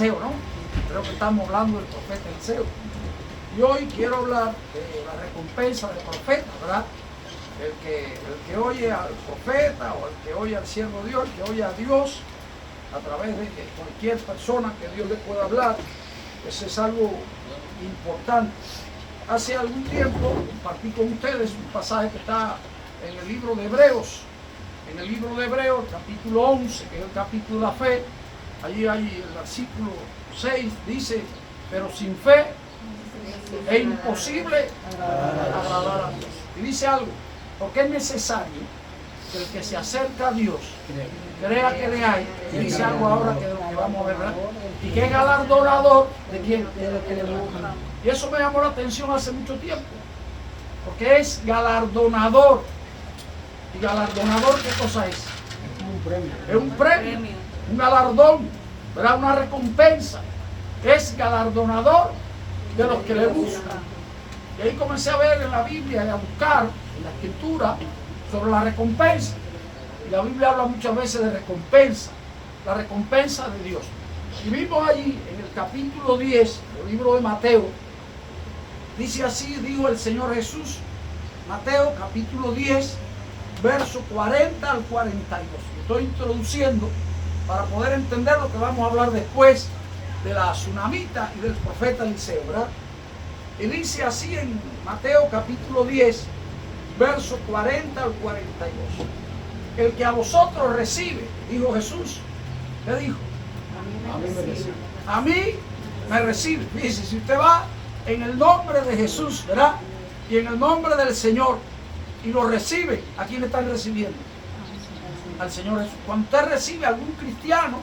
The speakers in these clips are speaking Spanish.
Eliseo, ¿no? Creo que estamos hablando del profeta Eliseo. Y hoy quiero hablar de la recompensa del profeta, ¿verdad? El que oye al profeta o el que oye al siervo de Dios, el que oye a Dios a través de cualquier persona que Dios le pueda hablar, eso es algo importante. Hace algún tiempo compartí con ustedes un pasaje que está en el libro de Hebreos. En el libro de Hebreos, capítulo 11, que es el capítulo de la fe, allí hay el versículo 6, dice, pero sin fe es imposible agradar a Dios. Y dice algo, porque es necesario que el que se acerca a Dios crea que le hay, y dice algo ahora que vamos a ver, ¿verdad? Y que es galardonador de quien, de lo que le busca. Y eso me llamó la atención hace mucho tiempo, porque es galardonador. ¿Y galardonador qué cosa es? Un premio. Es un premio, un galardón, ¿verdad? Una recompensa. Es galardonador de los que le buscan. Y ahí comencé a ver en la Biblia y a buscar en la Escritura sobre la recompensa. Y la Biblia habla muchas veces de recompensa, la recompensa de Dios. Y vimos allí en el capítulo 10 del libro de Mateo, dice así, dijo el Señor Jesús, Mateo capítulo 10, verso 40 al 42. Estoy introduciendo para poder entender lo que vamos a hablar después de la tsunamita y del profeta Eliseo, ¿verdad? Y dice así en Mateo capítulo 10, verso 40 al 42. El que a vosotros recibe, dijo Jesús, ¿qué dijo? A mí me recibe. A mí me recibe. Dice, si usted va en el nombre de Jesús, ¿verdad? Y en el nombre del Señor, y lo recibe, ¿a quién le están recibiendo? Al Señor Jesús. Cuando usted recibe a algún cristiano,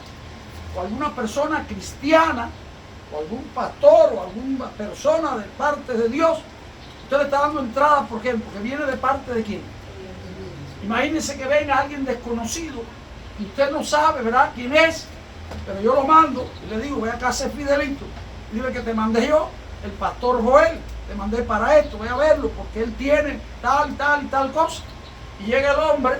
o alguna persona cristiana, o algún pastor, o alguna persona de parte de Dios, usted le está dando entrada, ¿por qué? Porque viene de parte de quién. Imagínese que venga alguien desconocido, y usted no sabe, ¿verdad?, quién es, pero yo lo mando, y le digo, ve acá a ser Fidelito, dile que te mandé yo, el pastor Joel, te mandé para esto, voy a verlo, porque él tiene tal, tal y tal cosa. Y llega el hombre,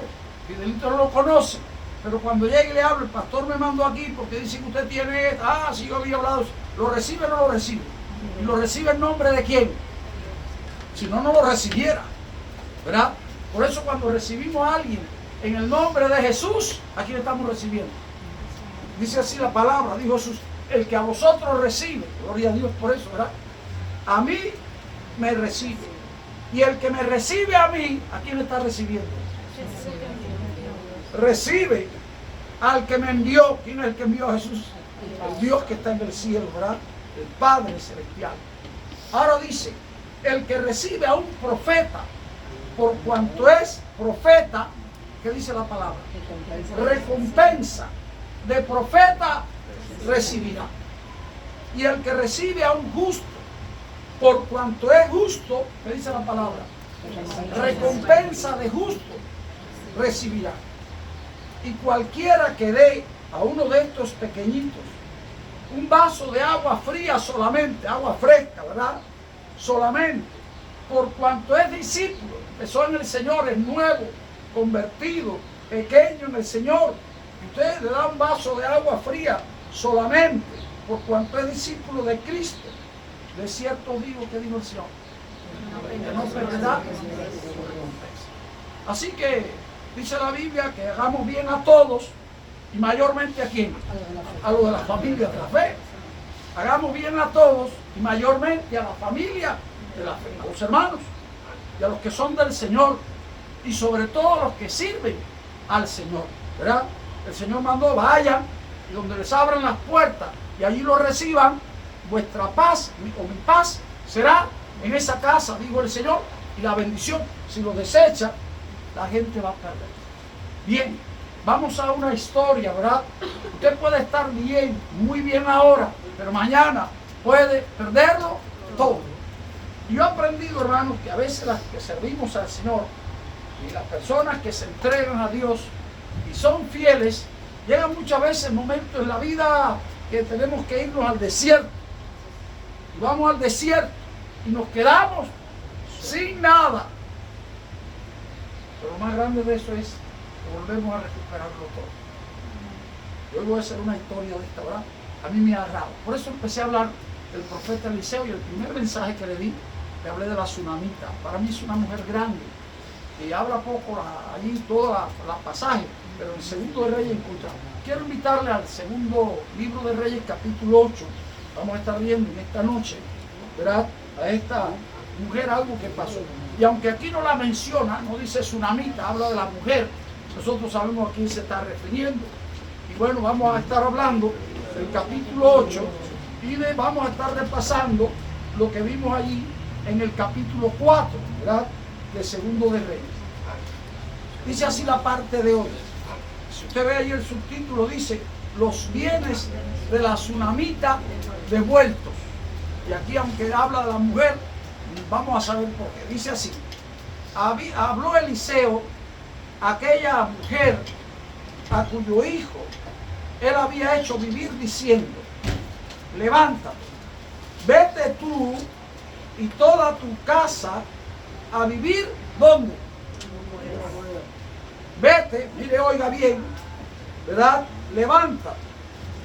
Fidelito no lo conoce, pero cuando llegue y le hablo, el pastor me mandó aquí porque dice que usted tiene, si yo había hablado, ¿lo recibe o no lo recibe? Y lo recibe en nombre de quién, si no, no lo recibiera, ¿verdad? Por eso cuando recibimos a alguien en el nombre de Jesús, ¿a quién estamos recibiendo? Dice así la palabra, dijo Jesús, el que a vosotros recibe, gloria a Dios por eso, ¿verdad? A mí me recibe. Y el que me recibe a mí, ¿a quién le está recibiendo? Recibe al que me envió. ¿Quién es el que envió a Jesús? El Dios que está en el cielo, ¿verdad? El Padre celestial. Ahora dice, el que recibe a un profeta, por cuanto es profeta, ¿qué dice la palabra? Recompensa de profeta recibirá. Y el que recibe a un justo, por cuanto es justo, ¿qué dice la palabra? Recompensa de justo recibirá. Y cualquiera que dé a uno de estos pequeñitos un vaso de agua fría solamente, agua fresca, ¿verdad? Solamente, por cuanto es discípulo, empezó en el Señor, es nuevo, convertido, pequeño en el Señor, y usted le da un vaso de agua fría solamente, por cuanto es discípulo de Cristo, de cierto digo, que dijo el Señor, que no perderá su recompensa. Así que dice la Biblia que hagamos bien a todos, y mayormente ¿a quién? A los de la familia de la fe. Hagamos bien a todos, y mayormente a la familia de la fe, a los hermanos, y a los que son del Señor, y sobre todo a los que sirven al Señor, ¿verdad? El Señor mandó, vayan, y donde les abran las puertas, y allí lo reciban, vuestra paz, o mi paz, será en esa casa, dijo el Señor, y la bendición, si lo desecha, la gente va a perder. Bien, vamos a una historia, ¿verdad? Usted puede estar bien, muy bien ahora, pero mañana puede perderlo todo. Y yo he aprendido, hermanos, que a veces las que servimos al Señor y las personas que se entregan a Dios y son fieles, llegan muchas veces momentos en la vida que tenemos que irnos al desierto. Y vamos al desierto y nos quedamos sin nada. Pero lo más grande de eso es que volvemos a recuperarlo todo. Yo voy a hacer una historia de esta, ¿verdad? a mí me agrada. Por eso empecé a hablar del profeta Eliseo, y el primer mensaje que le di, le hablé de la tsunamita. Para mí es una mujer grande, y habla poco allí toda la pasaje, pero en el segundo de Reyes encontramos. Quiero invitarle al segundo libro de Reyes, capítulo 8. Vamos a estar viendo en esta noche, ¿verdad?, a esta mujer, algo que pasó. Y aunque aquí no la menciona, no dice tsunamita, habla de la mujer, nosotros sabemos a quién se está refiriendo. Y bueno, vamos a estar hablando del capítulo 8 y vamos a estar repasando lo que vimos allí en el capítulo 4, ¿verdad?, de segundo de Reyes. Dice así la parte de hoy. Si usted ve ahí el subtítulo, dice los bienes de la tsunamita devueltos. Y aquí, aunque habla de la mujer, vamos a saber por qué. Dice así: habló Eliseo a aquella mujer a cuyo hijo él había hecho vivir, diciendo: levántate, vete tú y toda tu casa a vivir, ¿dónde? Vete, mire, oiga bien, ¿verdad? Levántate,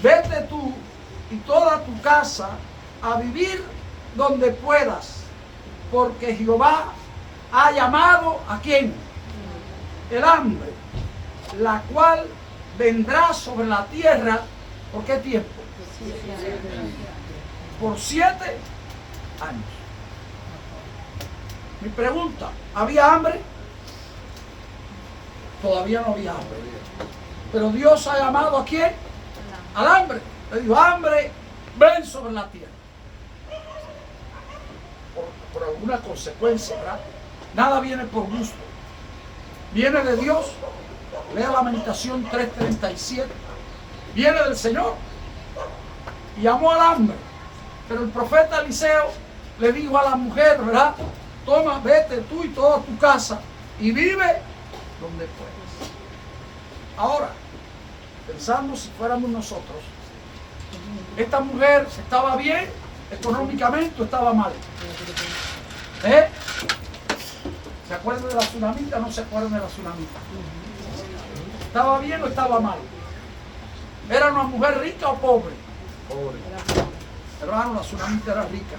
vete tú y toda tu casa a vivir donde puedas, porque Jehová ha llamado ¿a quién? El hambre, la cual vendrá sobre la tierra. ¿Por qué tiempo? Por 7 años. Mi pregunta: ¿había hambre? Todavía no había hambre. Pero Dios ha llamado ¿a quién? Al hambre. Le dijo: hambre, ven sobre la tierra. Por alguna consecuencia, ¿verdad? Nada viene por gusto. Viene de Dios. Lea Lamentación 3:37. Viene del Señor. Y llamó al hambre. Pero el profeta Eliseo le dijo a la mujer, ¿verdad? Toma, vete tú y toda tu casa y vive donde puedas. Ahora, pensando si fuéramos nosotros, esta mujer estaba bien económicamente o estaba mal. ¿Se acuerdan de la tsunamita o no se acuerdan de la tsunamita? ¿Estaba bien o estaba mal? ¿Era una mujer rica o pobre? Pobre. Hermano, la tsunamita era rica.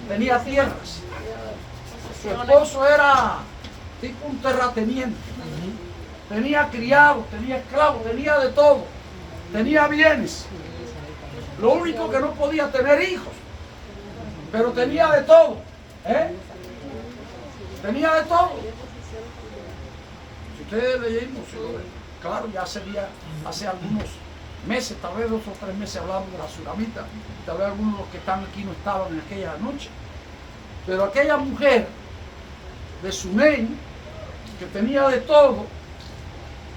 Tenía tierras. Su esposo era tipo un terrateniente. Tenía criados, tenía esclavos, tenía de todo. Tenía bienes. Lo único que no podía tener hijos. Pero tenía de todo. Tenía de todo. Si ustedes leímos, claro, ya hace algunos meses, tal vez 2 o 3 meses hablamos de la tsunamita. Tal vez algunos de los que están aquí no estaban en aquella noche. Pero aquella mujer de Sunem, que tenía de todo,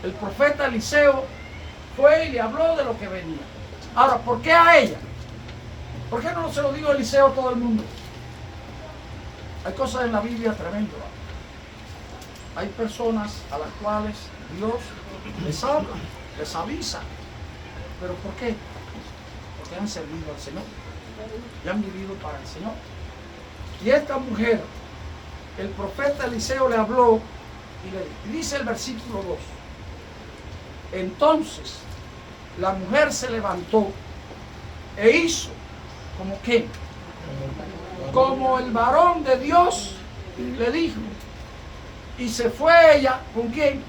el profeta Eliseo fue y le habló de lo que venía. Ahora, ¿por qué a ella? ¿Por qué no se lo digo a Eliseo a todo el mundo? Hay cosas en la Biblia tremendas. Hay personas a las cuales Dios les habla, les avisa. ¿Pero por qué? Porque han servido al Señor y han vivido para el Señor. Y esta mujer, el profeta Eliseo le habló y dice el versículo 2: entonces la mujer se levantó e hizo como que, como el varón de Dios le dijo, y se fue ella, ¿con quién?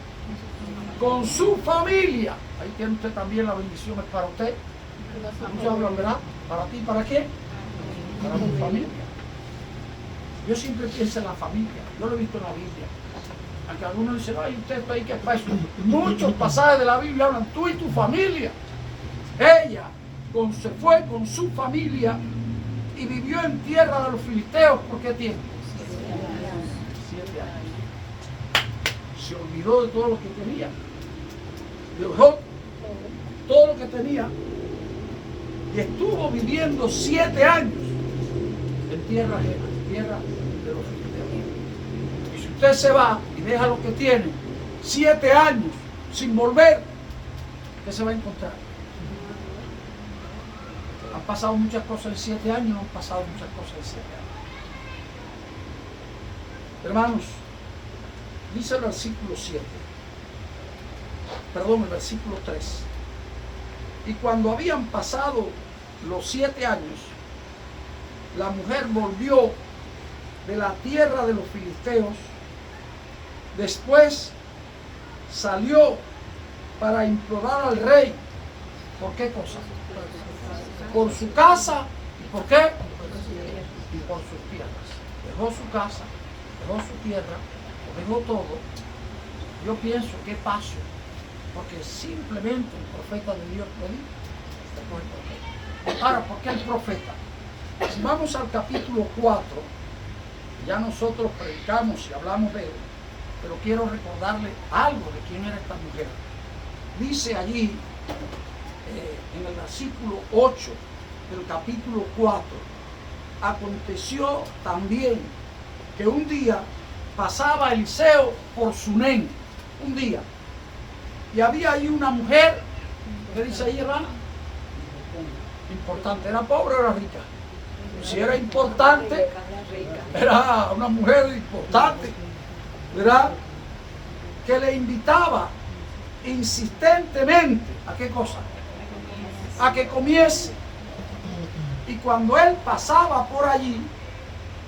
Con su familia. Ahí tiene usted también, la bendición es para usted. Muchos hablan, ¿verdad? ¿Para ti? ¿Para quién? Para tu familia. Yo siempre pienso en la familia. Yo lo he visto en la Biblia. Aunque algunos dicen: ay, usted está ahí, ¿qué pasa? Muchos pasajes de la Biblia hablan tú y tu familia. Ella se fue con su familia y vivió en tierra de los filisteos. ¿Por qué tiempo? 7 años. Se olvidó de todo lo que tenía. Dejó todo lo que tenía y estuvo viviendo 7 años en tierra ajena, en tierra de los filisteos. Y si usted se va y deja lo que tiene 7 años sin volver, ¿qué se va a encontrar? Han pasado muchas cosas en 7 años, no han pasado muchas cosas en 7 años. Hermanos, dice el versículo 7. Perdón, el versículo 3. Y cuando habían pasado los 7 años, la mujer volvió de la tierra de los filisteos. Después salió para implorar al rey. ¿Por qué cosa? Por su casa. ¿Y por qué? Y por sus tierras. Dejó su casa, dejó su tierra, dejó todo. Yo pienso, ¿qué pasó? Porque simplemente el profeta de Dios lo dijo. Ahora, ¿por qué el profeta? Si vamos al capítulo 4, ya nosotros predicamos y hablamos de él, pero quiero recordarle algo de quién era esta mujer. Dice allí, en el versículo 8 del capítulo 4, aconteció también que un día pasaba Eliseo por Sunén, un día, y había ahí una mujer, ¿qué dice ahí, hermana? Importante, ¿era pobre o era rica? Si era importante, era una mujer importante, ¿verdad? Que le invitaba insistentemente, ¿a qué cosa? A que comiese. Y cuando él pasaba por allí,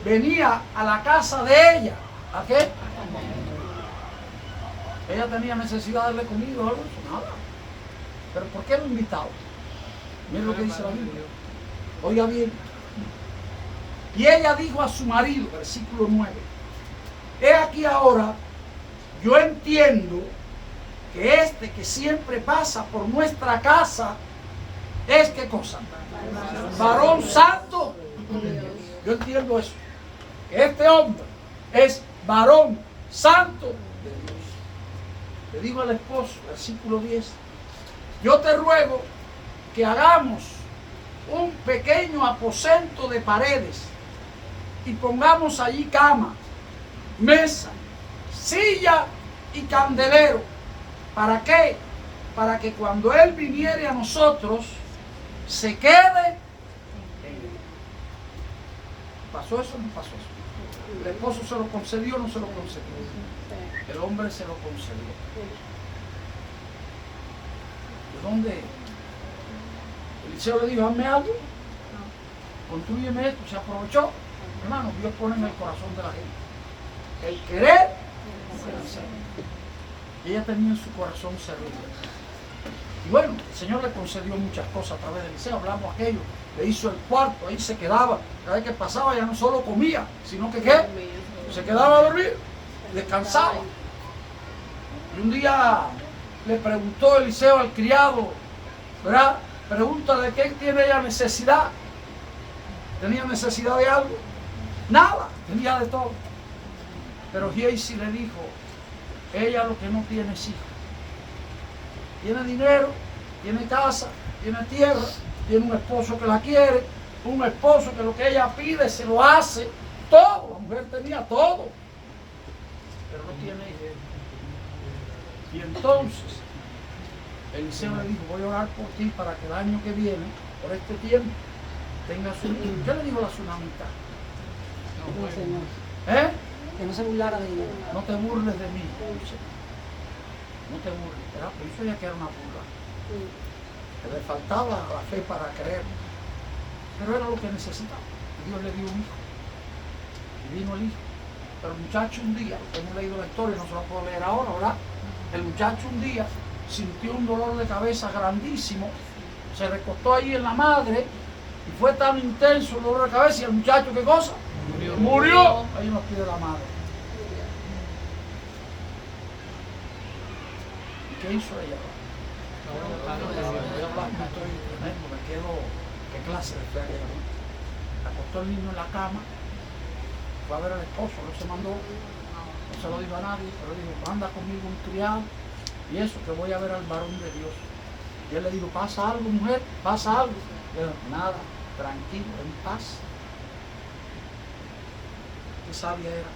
venía a la casa de ella. ¿A qué? Ella tenía necesidad de darle comida o algo, nada. Pero ¿por qué lo invitaba? Miren lo que dice la Biblia. Oiga bien. Y ella dijo a su marido, versículo 9, he aquí ahora, yo entiendo que este que siempre pasa por nuestra casa es, ¿qué cosa? Varón santo. Yo entiendo eso. Que este hombre es varón santo de Dios. Le digo al esposo, versículo 10, yo te ruego que hagamos un pequeño aposento de paredes y pongamos allí cama, mesa, silla y candelero. ¿Para qué? Para que cuando él viniere a nosotros se quede en él. ¿Pasó eso o no pasó eso? ¿El esposo se lo concedió o no se lo concedió? El hombre se lo concedió. ¿De dónde? Eliseo le dijo, hazme algo, construyeme esto, se aprovechó. Hermano, Dios pone en el corazón de la gente el querer y el hacer. Y ella tenía en su corazón servirle. Y bueno, el Señor le concedió muchas cosas a través de Eliseo. Hablamos aquello, le hizo el cuarto, ahí se quedaba. Cada vez que pasaba ya no solo comía, sino que ¿qué? Se quedaba a dormir, descansaba. Y un día le preguntó Eliseo al criado, ¿verdad? Pregúntale qué tiene ella necesidad. ¿Tenía necesidad de algo? Nada, tenía de todo. Pero Giesi le dijo, ella lo que no tiene es hijos. Tiene dinero, tiene casa, tiene tierra, tiene un esposo que la quiere, un esposo que lo que ella pide se lo hace, todo. La mujer tenía todo, pero no tiene hijos. Y entonces Eliseo le dijo, voy a orar por ti para que el año que viene, por este tiempo, tengas un hijo. ¿Qué le dijo la tsunamita? No, Señor. ¿Eh? Que no se burlara de ella. No te burles de mí. No te burles. ¿Verdad? Pero eso ya que era una burla. Que le faltaba la fe para creer. Pero era lo que necesitaba. Y Dios le dio un hijo. Y vino el hijo. Pero el muchacho un día, hemos leído la historia, no se la puedo leer ahora, ¿verdad? El muchacho un día sintió un dolor de cabeza grandísimo, se recostó ahí en la madre y fue tan intenso el dolor de cabeza y el muchacho, ¿qué cosa? Murió ahí en los pies de la madre. ¿Y qué hizo ella? Voy a hablar, no estoy tremendo, me quedo, ¿qué clase de fe era? Acostó el niño en la cama, fue a ver al esposo, no se mandó, no se lo dijo a nadie, pero dijo, manda conmigo un criado y eso, que voy a ver al varón de Dios. Y él le dijo, ¿pasa algo, mujer? ¿Pasa algo? Y él dijo, nada, tranquilo, en paz. Qué sabia era.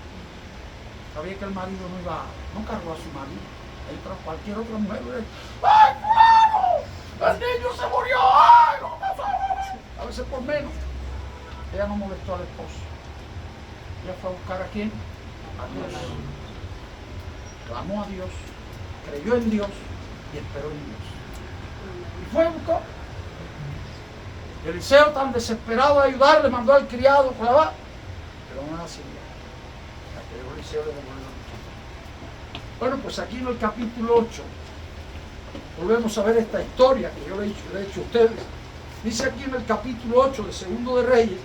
Sabía que el marido no cargó a su marido. Ahí para cualquier otra mujer le dijo, ¡ay, fulano! ¡El niño se murió! ¡Ay, no me sabes! A veces por menos. Ella no molestó al esposo. Ella fue a buscar a quién? A Dios. Clamó a Dios, creyó en Dios y esperó en Dios. Y fue a buscar. Eliseo, tan desesperado de ayudarle, mandó al criado a clavar, pero no la sirvió. Hasta que llegó Eliseo le devolvió la muchacha. Bueno, pues aquí en el capítulo 8 volvemos a ver esta historia que yo le he dicho a ustedes. Dice aquí en el capítulo 8 de Segundo de Reyes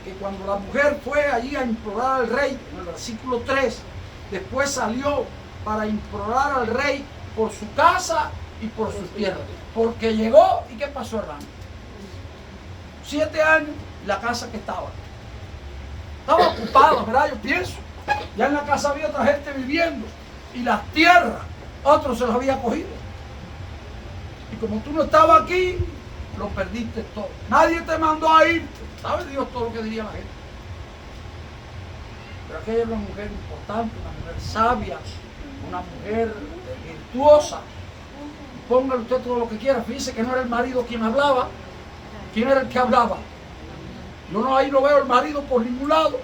que cuando la mujer fue allí a implorar al rey, en el versículo 3, después salió para implorar al rey por su casa y por sus tierras. Porque llegó, ¿y qué pasó, hermano? 7 años, la casa que estaba ocupada, ¿verdad? Yo pienso, ya en la casa había otra gente viviendo, y las tierras, otros se las había cogido. Y como tú no estabas aquí, lo perdiste todo. Nadie te mandó a irte. ¿Sabe Dios todo lo que diría la gente? Pero aquella era una mujer importante, una mujer sabia, una mujer virtuosa. Póngale usted todo lo que quiera. Fíjese que no era el marido quien hablaba. ¿Quién era el que hablaba? Yo no, ahí no veo el marido por ningún lado.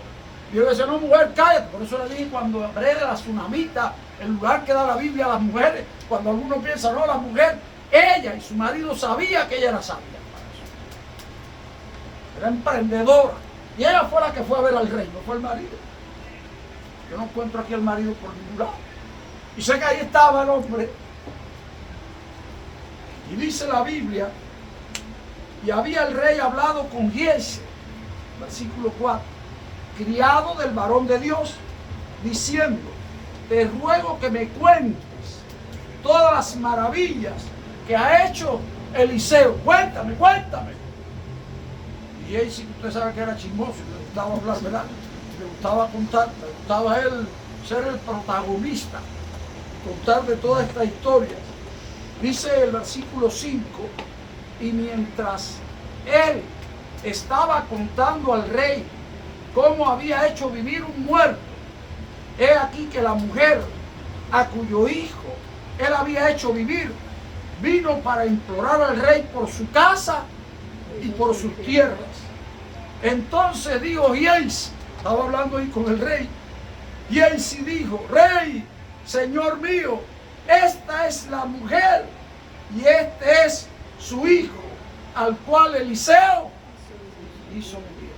Y yo le decía, no, mujer, cállate. Por eso le dije cuando hablé de la tsunamita, el lugar que da la Biblia a las mujeres, cuando alguno piensa, no, la mujer, ella y su marido sabía que ella era sabia. Era emprendedora. Y ella fue la que fue a ver al rey, no fue el marido. Yo no encuentro aquí al marido por ningún lado. Y sé que ahí estaba el hombre. Y dice la Biblia, y había el rey hablado con Giese, versículo 4, criado del varón de Dios, diciendo, te ruego que me cuentes todas las maravillas que ha hecho Eliseo. Cuéntame, cuéntame. Y Giese, usted sabe que era chismoso, le gustaba hablar, ¿verdad? Le gustaba contar, le gustaba él ser el protagonista, contar de toda esta historia. Dice el versículo 5, y mientras él estaba contando al rey cómo había hecho vivir un muerto, he aquí que la mujer a cuyo hijo él había hecho vivir, vino para implorar al rey por su casa y por sus tierras. Entonces dijo Giese, estaba hablando ahí con el rey, Giese dijo, rey, señor mío, esta es la mujer y este es su hijo, al cual Eliseo hizo morir.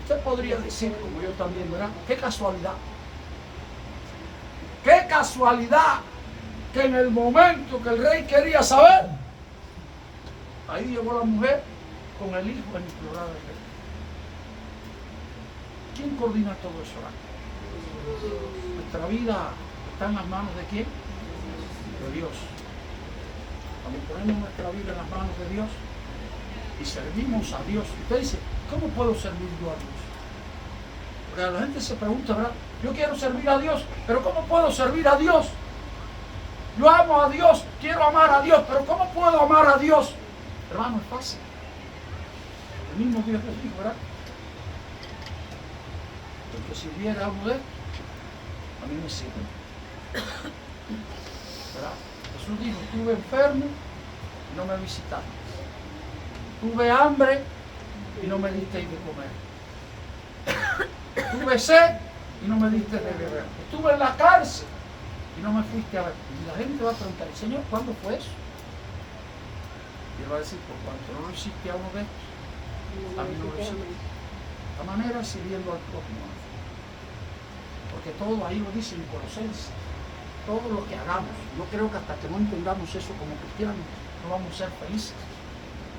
Usted podría decir, como yo también, ¿verdad? Qué casualidad. Qué casualidad que en el momento que el rey quería saber, ahí llegó la mujer con el hijo a implorar al rey. ¿Quién coordina todo eso? Nuestra vida está en las manos de ¿quién? De Dios. Cuando ponemos nuestra vida en las manos de Dios y servimos a Dios, usted dice, ¿cómo puedo servir yo a Dios? Porque la gente se pregunta, ¿verdad? Yo quiero servir a Dios, pero ¿cómo puedo servir a Dios? Yo amo a Dios, quiero amar a Dios, pero ¿cómo puedo amar a Dios? Hermano, es fácil. El mismo Dios les dijo, ¿verdad? El que sirviera a uno de él, a mí me sirve. ¿Verdad? Jesús dijo, estuve enfermo y no me visitaste. Tuve hambre y no me disteis de comer. Tuve sed y no me diste de beber. Estuve en la cárcel y no me fuiste a ver. Y la gente va a preguntar, Señor, ¿cuándo fue eso? Y él va a decir, por cuanto no lo hiciste a uno de estos, a mí no lo hiciste. De esta manera sirviendo al prójimo. Porque todo ahí lo dice en Colosenses. Todo lo que hagamos, yo creo que hasta que no entendamos eso como cristianos, no vamos a ser felices.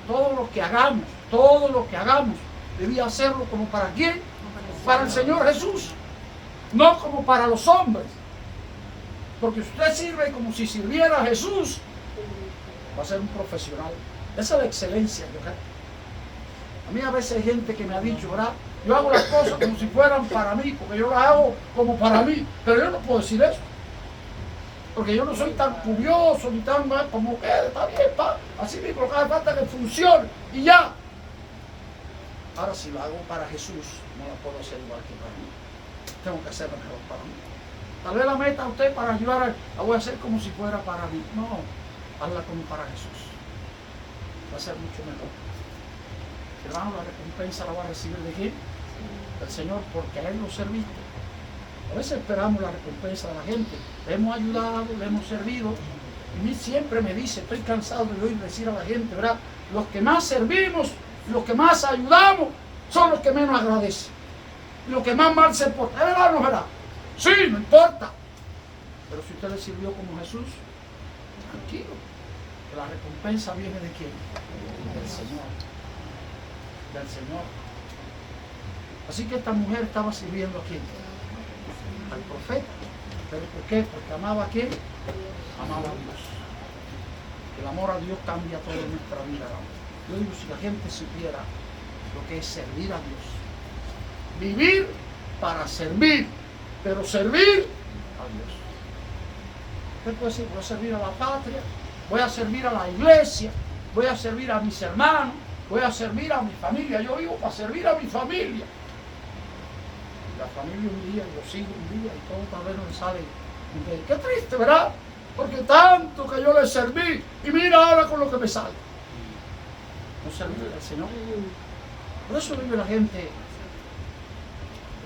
Todo lo que hagamos, debía hacerlo como para quién, para el Señor Jesús, no como para los hombres. Porque si usted sirve como si sirviera a Jesús, va a ser un profesional. Esa es la excelencia, yo creo. A mí a veces hay gente que me ha dicho, ¿verdad? Yo hago las cosas como si fueran para mí, porque yo las hago como para mí, pero yo no puedo decir eso. Porque yo no soy tan curioso ni tan mal como que está bien, así mismo, lo que hace falta que funcione y ya. Ahora si lo hago para Jesús, no lo puedo hacer igual que para mí. Tengo que hacerlo mejor para mí. Tal vez la meta a usted para ayudar la voy a hacer como si fuera para mí. No, hazla como para Jesús. Va a ser mucho mejor. Hermano, la recompensa la va a recibir de quién? Del Señor, porque a Él lo serviste. A veces esperamos la recompensa de la gente. Le hemos ayudado, le hemos servido, Y mí siempre me dice, estoy cansado de oír decir a la gente, ¿verdad? Los que más servimos, los que más ayudamos, son los que menos agradecen. Los que más mal se portan. ¿Es verdad o no es verdad? Sí, no importa. Pero si usted le sirvió como Jesús, tranquilo. Que la recompensa viene de quién? Del Señor. Del Señor. Así que esta mujer estaba sirviendo a quién? Al profeta. ¿Pero por qué? Porque amaba a quién? Amaba a Dios. El amor a Dios cambia toda nuestra vida. Yo digo, si la gente supiera lo que es servir a Dios. Vivir para servir, pero servir a Dios. Usted puede decir, voy a servir a la patria, voy a servir a la iglesia, voy a servir a mis hermanos, voy a servir a mi familia. Yo vivo para servir a mi familia. La familia un día, los hijos un día, y todo tal vez no le sale. Qué triste, ¿verdad? Porque tanto que yo le serví, y mira ahora con lo que me sale. No servir al Señor. Por eso vive la gente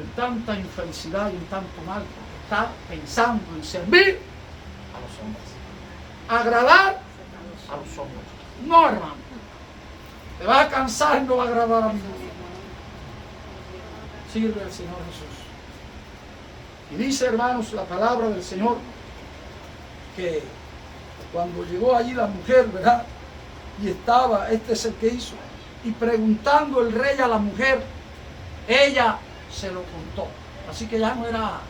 en tanta infelicidad y en tanto mal, porque está pensando en servir a los hombres. Agradar a los hombres. No, hermano. Te vas a cansar y no va a agradar a mí. Sirve al Señor Jesús. Y dice, hermanos, la palabra del Señor, que cuando llegó allí la mujer, ¿verdad? Y estaba, este es el que hizo, y preguntando el rey a la mujer, ella se lo contó. Así que ya no era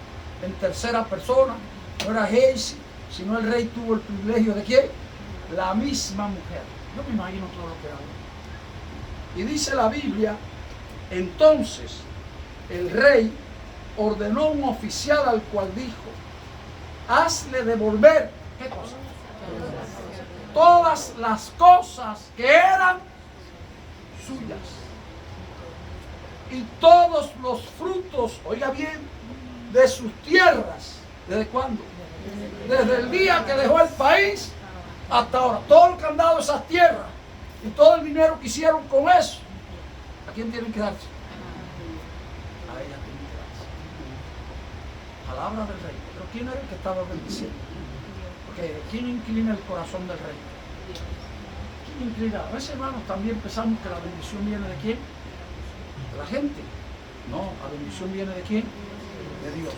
en tercera persona, no era Gehazi, sino el rey tuvo el privilegio de ¿quién? La misma mujer. Yo me imagino todo lo que era. Y dice la Biblia, entonces el rey ordenó un oficial al cual dijo, hazle devolver, ¿qué cosa? Todas las cosas que eran suyas. Y todos los frutos, oiga bien, de sus tierras. ¿Desde cuándo? Desde el día que dejó el país hasta ahora. Todo lo que han dado esas tierras y todo el dinero que hicieron con eso, ¿a quién tienen que darse? A ella tienen que darse. Palabra del rey. Pero ¿quién era el que estaba bendiciendo? Porque ¿quién inclina el corazón del rey? ¿Quién inclina? A veces, hermanos, también pensamos que la bendición viene de quién. De la gente. No, la bendición viene de quién? De Dios.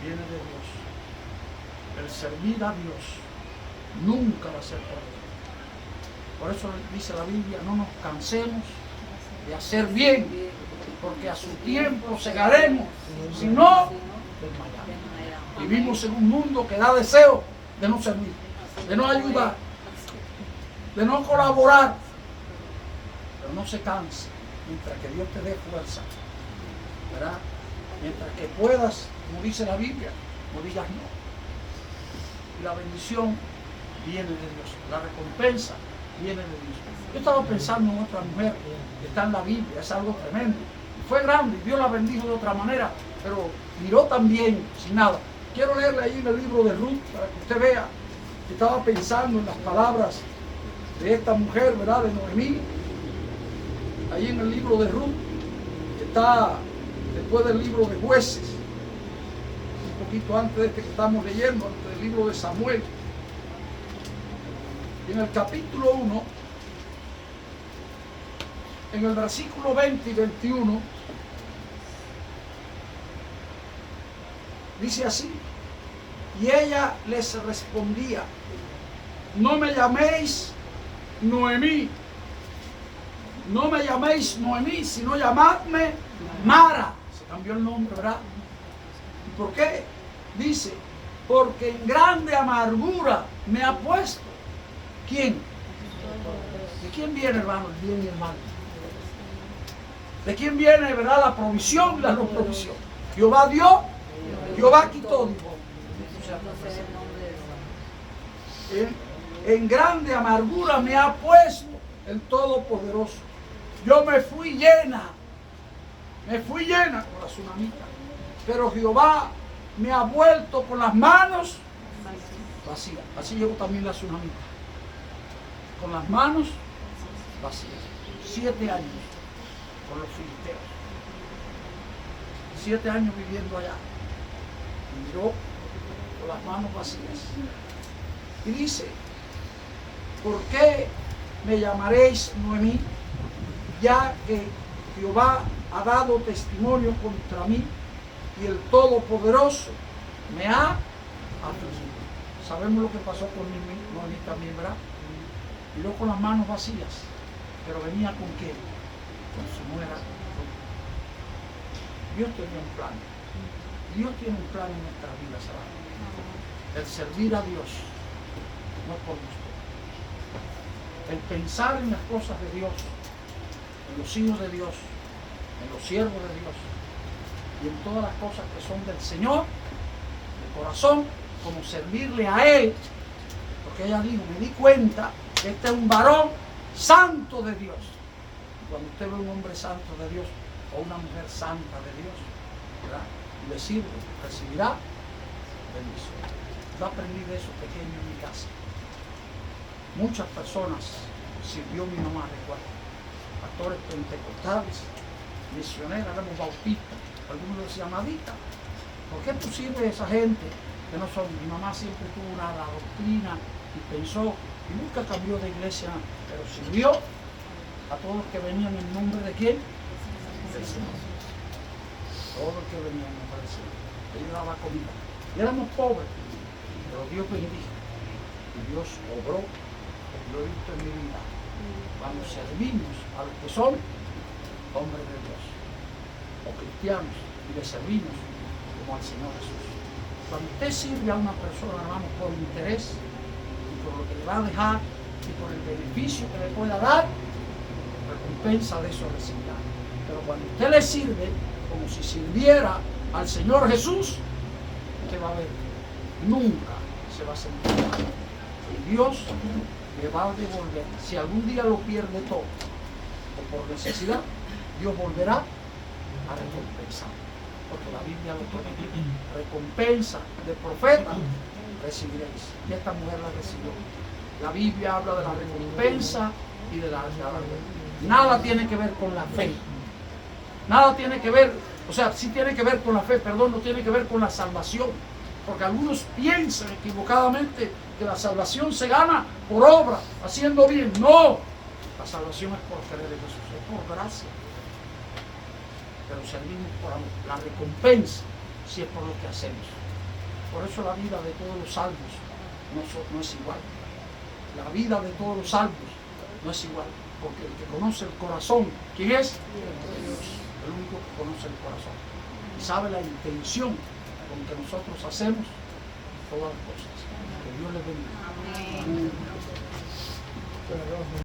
Viene de Dios. El servir a Dios nunca va a ser por Dios. Por eso dice la Biblia, no nos cansemos de hacer bien, porque a su tiempo segaremos, si no, desmayaremos. Vivimos en un mundo que da deseo de no servir, de no ayudar, de no colaborar, pero no se canse. Mientras que Dios te dé fuerza, ¿verdad? Mientras que puedas, como dice la Biblia, no digas no. Y la bendición viene de Dios, la recompensa viene de Dios. Yo estaba pensando en otra mujer que está en la Biblia, es algo tremendo. Y fue grande, y Dios la bendijo de otra manera, pero miró también sin nada. Quiero leerle ahí en el libro de Ruth para que usted vea que estaba pensando en las palabras de esta mujer, ¿verdad? De Noemí. Ahí en el libro de Ruth, que está después del libro de Jueces, un poquito antes de este que estamos leyendo, antes del libro de Samuel. Y en el capítulo 1, en el versículo 20 y 21, dice así, y ella les respondía, no me llaméis Noemí, no me llaméis Noemí, sino llamadme Mara. Se cambió el nombre, ¿verdad? ¿Y por qué? Dice, porque en grande amargura me ha puesto. ¿Quién? ¿De quién viene, hermano, el bien y el mal? ¿De quién viene, verdad, la provisión y la no provisión? Jehová dio, Jehová quitó, dijo. En grande amargura me ha puesto el Todopoderoso. Yo me fui llena con la tsunamita, pero Jehová me ha vuelto con las manos vacías. Así llegó también la tsunamita, con las manos vacías. 7 años con los filisteos, 7 años viviendo allá, y miró con las manos vacías. Y dice, ¿por qué me llamaréis Noemí? Ya que Jehová ha dado testimonio contra mí y el Todopoderoso me ha afligido. Sabemos lo que pasó con Noemí también, ¿verdad? Miró con las manos vacías, pero venía con qué? Con su nuera. Dios tenía un plan. Dios tiene un plan en nuestras vidas, ¿sabes? El servir a Dios, no por gusto. El pensar en las cosas de Dios, en los hijos de Dios, en los siervos de Dios y en todas las cosas que son del Señor, de corazón, como servirle a Él. Porque ella dijo, me di cuenta que este es un varón santo de Dios. Y cuando usted ve un hombre santo de Dios o una mujer santa de Dios, ¿verdad? Y le sirve, recibirá bendición. Yo aprendí de eso pequeño en mi casa. Muchas personas sirvió mi mamá, recuerdo. Pastores pentecostales, misioneras, éramos bautistas. Algunos decían, Madita, ¿por qué tú sirves a esa gente que no son? Mi mamá siempre tuvo una doctrina y pensó, y nunca cambió de iglesia, pero sirvió a todos los que venían en nombre de quién? Del Señor. Todos los que venían en nombre del Señor. Ella daba comida. Y éramos pobres, pero Dios bendijo. Y Dios obró, como lo he visto en mi vida. Cuando servimos a los que son hombres de Dios o cristianos y le servimos como al Señor Jesús. Cuando usted sirve a una persona, hermano, por interés y por lo que le va a dejar y por el beneficio que le pueda dar, recompensa de eso recibirá. Pero cuando usted le sirve como si sirviera al Señor Jesús, usted va a ver, nunca se va a sentir mal. Y Dios le va a devolver. Si algún día lo pierde todo o por necesidad, Dios volverá a recompensar. Porque la Biblia lo promete. Recompensa de profeta recibiréis. Y esta mujer la recibió. La Biblia habla de la recompensa y de la nada tiene que ver con la fe. Nada tiene que ver, o sea, sí tiene que ver con la fe, perdón, no tiene que ver con la salvación. Porque algunos piensan equivocadamente que la salvación se gana por obra, haciendo bien. No, la salvación es por creer en Jesús, es por gracia. Pero servimos por amor. La recompensa si es por lo que hacemos. Por eso la vida de todos los salvos no es igual. La vida de todos los salvos no es igual. Porque el que conoce el corazón, ¿quién es? Dios. El único que conoce el corazón. Y sabe la intención con que nosotros hacemos todas las cosas. Que Dios les bendiga.